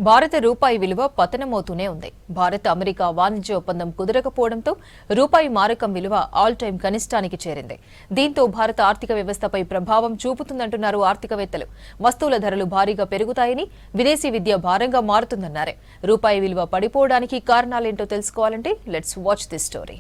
భారత రూపాయి విలువ పతనమవుతూనే ఉంది. భారత్ అమెరికా వాణిజ్య ఒప్పందం కుదరకపోవడంతో రూపాయి మారకం విలువ ఆల్ టైం కనిష్టానికి చేరింది. దీంతో భారత ఆర్థిక వ్యవస్థపై ప్రభావం చూపుతుందంటున్నారు ఆర్థికవేత్తలు. వస్తువుల ధరలు భారీగా పెరుగుతాయని, విదేశీ విద్య భారంగా మారుతుందన్నారు. రూపాయి విలువ పడిపోవడానికి కారణాలేంటో తెలుసుకోవాలంటే లెట్స్ వాచ్ దిస్ స్టోరీ.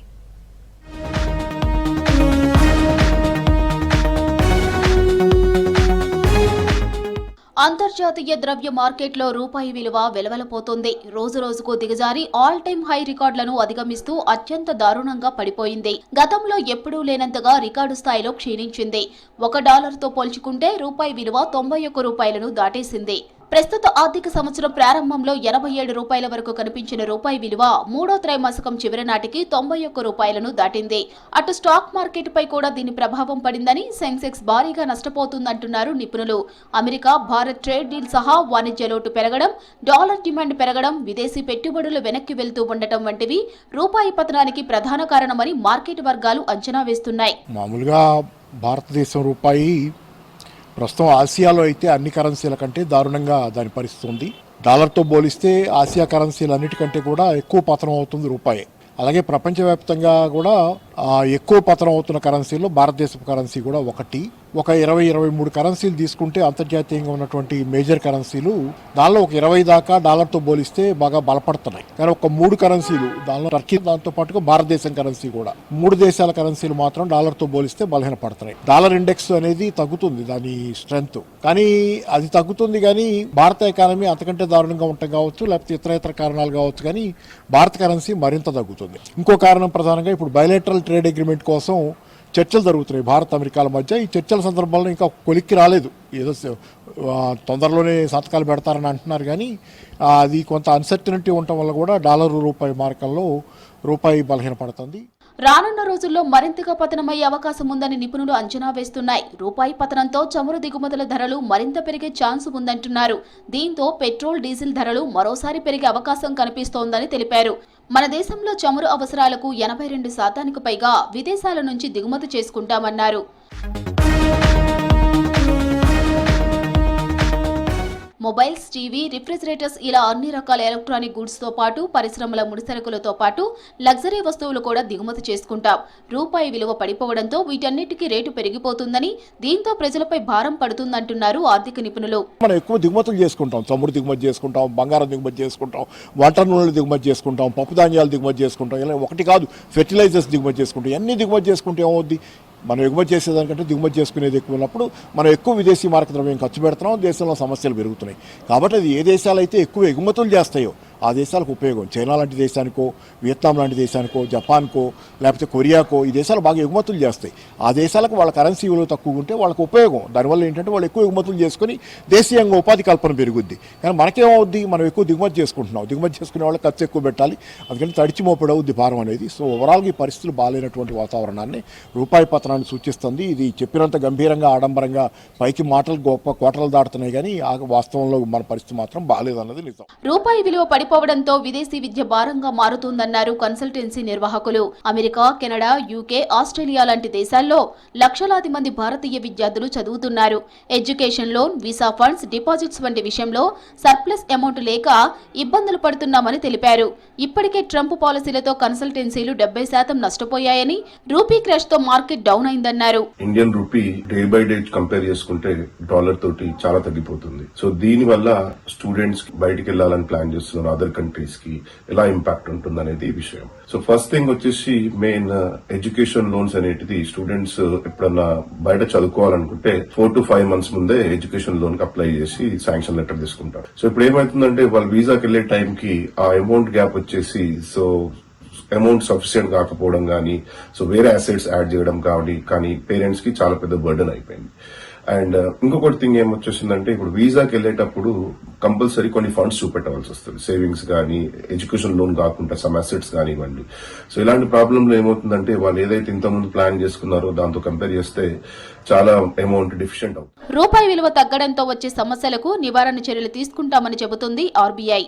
అంతర్జాతీయ ద్రవ్య మార్కెట్లో రూపాయి విలువ వెలవెలపోతోంది. రోజు రోజుకు దిగజారి ఆల్ టైమ్ హై రికార్డులను అధిగమిస్తూ అత్యంత దారుణంగా పడిపోయింది. గతంలో ఎప్పుడూ లేనంతగా రికార్డు స్థాయిలో క్షీణించింది. $1తో పోల్చుకుంటే రూపాయి విలువ 91 రూపాయలను దాటేసింది. ప్రస్తుత ఆర్థిక సంవత్సరం ప్రారంభంలో $87 వరకు కనిపించిన రూపాయి విలువ మూడో త్రైమాసికం చివరి నాటికి $91 దాటింది. అటు స్టాక్ మార్కెట్ పై కూడా దీని ప్రభావం పడిందని, సెన్సెక్స్ భారీగా నష్టపోతుందంటున్నారు నిపుణులు. అమెరికా భారత్ ట్రేడ్ డీల్ సహా వాణిజ్య లోటు పెరగడం, డాలర్ డిమాండ్ పెరగడం, విదేశీ పెట్టుబడులు వెనక్కి వెళ్తూ ఉండటం వంటివి రూపాయి పతనానికి ప్రధాన కారణమని మార్కెట్ వర్గాలు అంచనా వేస్తున్నాయి. మామూలుగా భారతదేశం రూపాయి ప్రస్తుతం ఆసియాలో అయితే అన్ని కరెన్సీల కంటే దారుణంగా దాని పరిస్థితి ఉంది. డాలర్తో పోలిస్తే ఆసియా కరెన్సీలు అన్నిటికంటే కూడా ఎక్కువ పతనం అవుతుంది రూపాయి. అలాగే ప్రపంచవ్యాప్తంగా కూడా ఎక్కువ పతనం అవుతున్న కరెన్సీల్లో భారతదేశపు కరెన్సీ కూడా ఒకటి. ఒక 20-23 కరెన్సీలు తీసుకుంటే అంతర్జాతీయంగా ఉన్నటువంటి మేజర్ కరెన్సీలు దానిలో ఒక 20 దాకా డాలర్తో పోలిస్తే బాగా బలపడుతున్నాయి. కానీ ఒక 3 కరెన్సీలు, దానిలో టర్కీ దాంతో పాటుగా భారతదేశం కరెన్సీ కూడా 3 దేశాల కరెన్సీలు మాత్రం డాలర్తో పోలిస్తే బలహీనపడుతున్నాయి. డాలర్ ఇండెక్స్ అనేది తగ్గుతుంది, దాని స్ట్రెంగ్త్. కానీ అది తగ్గుతుంది, కానీ భారత ఎకానమీ అంతకంటే దారుణంగా ఉండటం కావచ్చు, లేకపోతే ఇతర కారణాలు కావచ్చు, కానీ భారత కరెన్సీ మరింత తగ్గుతుంది. ఇంకో కారణం ప్రధానంగా ఇప్పుడు బయలేటరల్ ట్రేడ్ అగ్రిమెంట్ కోసం చర్చలు జరుగుతున్నాయి భారత్ అమెరికాల మధ్య. ఈ చర్చల సందర్భంలో ఇంకా కొలిక్కి రాలేదు. ఏదో తొందరలోనే సంతకాలు పెడతారని అంటున్నారు, కానీ అది కొంత అన్సర్టనిటీ ఉండటం వల్ల కూడా డాలర్ రూపాయి మార్కంలో రూపాయి బలహీనపడుతుంది. రానున్న రోజుల్లో మరింతగా పతనమయ్యే అవకాశం ఉందని నిపుణులు అంచనా వేస్తున్నాయి. రూపాయి పతనంతో చమురు దిగుమతుల ధరలు మరింత పెరిగే ఛాన్స్ ఉందంటున్నారు. దీంతో పెట్రోల్, డీజిల్ ధరలు మరోసారి పెరిగే అవకాశం కనిపిస్తోందని తెలిపారు. మన దేశంలో చమురు అవసరాలకు 82% పైగా విదేశాల నుంచి దిగుమతి చేసుకుంటామన్నారు. మొబైల్స్, టీవీ, రిఫ్రిజిరేటర్స్ ఇలా అన్ని రకాల ఎలక్ట్రానిక్ గూడ్స్ తో పాటు పరిశ్రమల ముడిసరుకులతో పాటు లగ్జరీ వస్తువులు కూడా దిగుమతి చేసుకుంటాం. రూపాయి విలువ పడిపోవడంతో వీటన్నిటికీ రేటు పెరిగిపోతుందని, దీంతో ప్రజలపై భారం పడుతుందంటున్నారు ఆర్థిక నిపుణులు. మనం ఎక్కువ దిగుమతులు చేసుకుంటాం, చమురు దిగుమతి చేసుకుంటాం, బంగారం దిగుమతి చేసుకుంటాం, వంట నూనెలు దిగుమతి చేసుకుంటాం, పప్పు ధాన్యాలు దిగుమతి చేసుకుంటాం, ఇలా ఒకటి కాదు ఫెర్టిలైజర్స్ దిగుమతి చేసుకుంటాం. అన్ని దిగుమతి చేసుకుంటే ఏమవుద్ది, మనం ఎగుమతి చేసేదానికంటే దిగుమతి చేసుకునేది ఎక్కువ ఉన్నప్పుడు మనం ఎక్కువ విదేశీ మార్క ద్రవ్యం ఖర్చు పెడుతున్నాం, దేశంలో సమస్యలు పెరుగుతున్నాయి. కాబట్టి అది ఏ దేశాలు అయితే ఎక్కువ ఎగుమతులు చేస్తాయో ఆ దేశాలకు ఉపయోగం. చైనా లాంటి దేశానికో, వియత్నాం లాంటి దేశానికో, జపాన్కో, లేకపోతే కొరియాకో ఈ దేశాలు బాగా ఎగుమతులు చేస్తాయి. ఆ దేశాలకు వాళ్ళ కరెన్సీ విలువ తక్కువ ఉంటే వాళ్ళకు ఉపయోగం. దానివల్ల ఏంటంటే వాళ్ళు ఎక్కువ ఎగుమతులు చేసుకుని దేశీయంగా ఉపాధి కల్పన పెరుగుద్ది. కానీ మనకేమవుద్ది, మనం ఎక్కువ దిగుమతి చేసుకుంటున్నాం, దిగుమతి చేసుకునే వాళ్ళకి ఖర్చు ఎక్కువ పెట్టాలి, అందుకని తడిచి మోపడవుద్ది భారం అనేది. సో ఓవరాల్గా ఈ పరిస్థితులు బాగాలేనటువంటి వాతావరణాన్ని రూపాయి పతనాన్ని సూచిస్తుంది. ఇది చెప్పినంత గంభీరంగా, ఆడంబరంగా పైకి మాటలు గొప్ప కోటలు దాటుతున్నాయి, కానీ ఆ వాస్తవంలో మన పరిస్థితి మాత్రం బాగాలేదన్నది నిజం. రూపాయి విలువ పడిపోవడంతో విదేశీ విద్య భారంగా మారుతుందన్నారు కన్సల్టెన్సీ నిర్వాహకులు. అమెరికా, కెనడా, యూకే, ఆస్ట్రేలియా లాంటి దేశాల్లో లక్షలాది మంది భారతీయ విద్యార్థులు చదువుతున్నారు. Education loan, visa funds, deposits వంటి విషయంలో సర్ప్లస్ అమౌంట్ లేక ఇబ్బందులు పడుతున్నామని తెలిపారు. ఇప్పటికే ట్రంప్ పాలసీలతో కన్సల్టెన్సీలు 70% నష్టపోయాయని, రూపీ క్రాష్ తో మార్కెట్ డౌన్ అయిందన్నారు. Indian rupee day by day compare చేసుకుంటే డాలర్ తోటి చాలా తగ్గిపోతుంది. సో దీని వల్ల స్టూడెంట్స్ బయటికి వెళ్లాలని ప్లాన్ చేస్తున్నారు అదర్ కంట్రీస్ కి ఎలా ఇంపాక్ట్ ఉంటుంది అనేది విషయం. సో ఫస్ట్ థింగ్ వచ్చేసి మెయిన్ ఎడ్యుకేషన్ లోన్స్ అనేటిది స్టూడెంట్స్ ఎప్పుడన్నా బయట చదువుకోవాలనుకుంటే 4 to 5 months ముందే ఎడ్యుకేషన్ లోన్ కి అప్లై చేసి శాంక్షన్ లెటర్ తీసుకుంటారు. సో ఇప్పుడు ఏమైతుందంటే వాళ్ళు వీసాకి వెళ్లే టైం కి ఆ అమౌంట్ గ్యాప్ వచ్చేసి, సో అమౌంట్ సఫిషియెంట్ కాకపోవడం కానీ, సో వేరే అసెట్స్ యాడ్ చేయడం కానీ పేరెంట్స్ కి చాలా పెద్ద బర్డెన్ అయిపోయింది. అండ్ ఇంకొకటి థింగ్ ఏమొచ్చేసిందంటే, ఇప్పుడు వీసాకి వెళ్లేటప్పుడు కంపల్సరీ కొన్ని ఫండ్స్ చూపెట్టవలసి వస్తుంది, సేవింగ్స్ కానీ, ఎడ్యుకేషన్ లోన్ కాకుండా సమ్ అసెట్స్ కానివ్వండి. సో ఇలాంటి ప్రాబ్లంలో ఏమవుతుందంటే వాళ్ళు ఏదైతే ఇంతకుముందు ప్లాన్ చేసుకున్నారో దాంతో కంపేర్ చేస్తే చాలా అమౌంట్ డిఫిషియెంట్ అవుతుంది. రూపాయి విలువ తగ్గడంతో వచ్చే సమస్యలకు నివారణ చర్యలు తీసుకుంటామని చెబుతుంది ఆర్బీఐ.